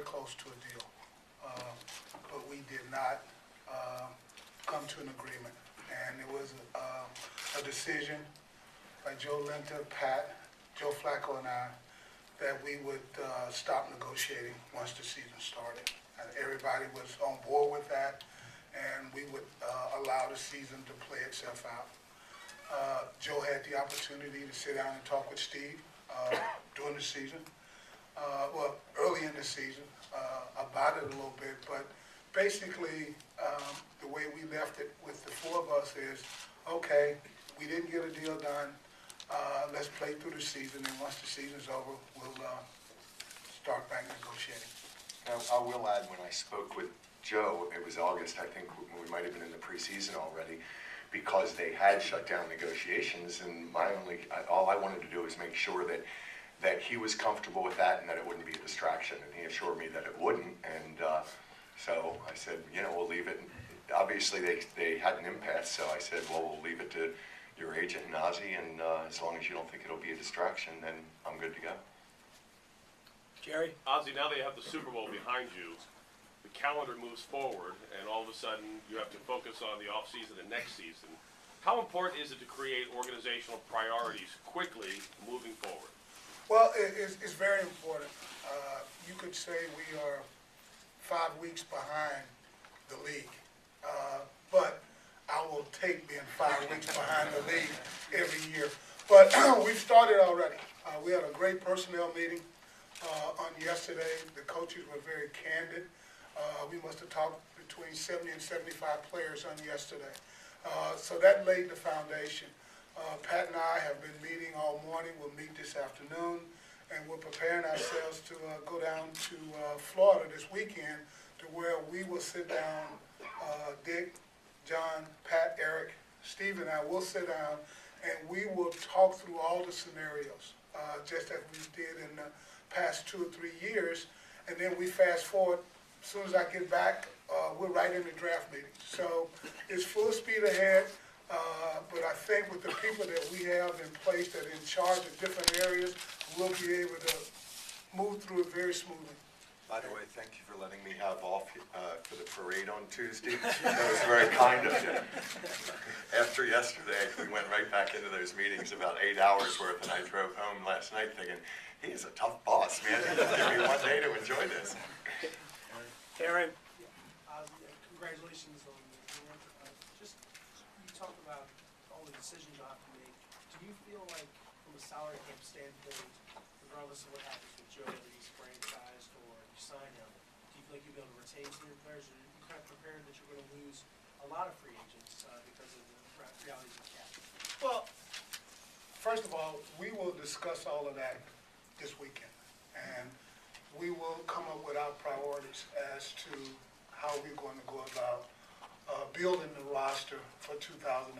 close to a deal, but we did not come to an agreement. And it was a decision by Joe Linter, Pat, Joe Flacco, and I that we would stop negotiating once the season started. And everybody was on board with that, and we would allow the season to play itself out. Joe had the opportunity to sit down and talk with Steve during the season, early in the season, about it a little bit, but basically the way we left it with the four of us is, okay, we didn't get a deal done, let's play through the season, and once the season's over, we'll start back negotiating. Now, I will add, when I spoke with Joe, it was August, I think we might have been in the preseason already, because they had shut down negotiations, and all I wanted to do was make sure that he was comfortable with that and that it wouldn't be a distraction, and he assured me that it wouldn't, and so I said, we'll leave it. Obviously, they had an impasse, so I said, well, we'll leave it to your agent and Ozzie, and as long as you don't think it'll be a distraction, then I'm good to go. Jerry? Ozzie, now that you have the Super Bowl behind you, the calendar moves forward, and all of a sudden you have to focus on the offseason and next season. How important is it to create organizational priorities quickly moving forward? Well, it's very important. You could say we are 5 weeks behind the league, but I will take being 5 weeks behind the league every year. But we've started already. We had a great personnel meeting on yesterday. The coaches were very candid. We must have talked between 70 and 75 players on yesterday. So that laid the foundation. Pat and I have been meeting all morning. We'll meet this afternoon, and we're preparing ourselves to go down to Florida this weekend, to where we will sit down, Dick, John, Pat, Eric, Steve, and I will sit down, and we will talk through all the scenarios, just as we did in the past 2 or 3 years, and then we fast forward. As soon as I get back, we're right in the draft meeting. So it's full speed ahead, but I think with the people that we have in place that are in charge of different areas, we'll be able to move through it very smoothly. By the way, thank you for letting me have off for the parade on Tuesday. That was very kind of you. After yesterday, we went right back into those meetings, about 8 hours worth, and I drove home last night thinking, he is a tough boss, man. Give me 1 day to enjoy this. Aaron? Congratulations on the work. You talked about all the decisions you have to make. Do you feel like, from a salary cap standpoint, regardless of what happens with Joe, whether he's franchised or you sign him, do you feel like you'll be able to retain some of your players? Or are you kind of prepared that you're going to lose a lot of free agents because of the realities of the cap? Well, first of all, we will discuss all of that this weekend, and we will come up with our priorities as to how we're going to go about building the roster for 2013.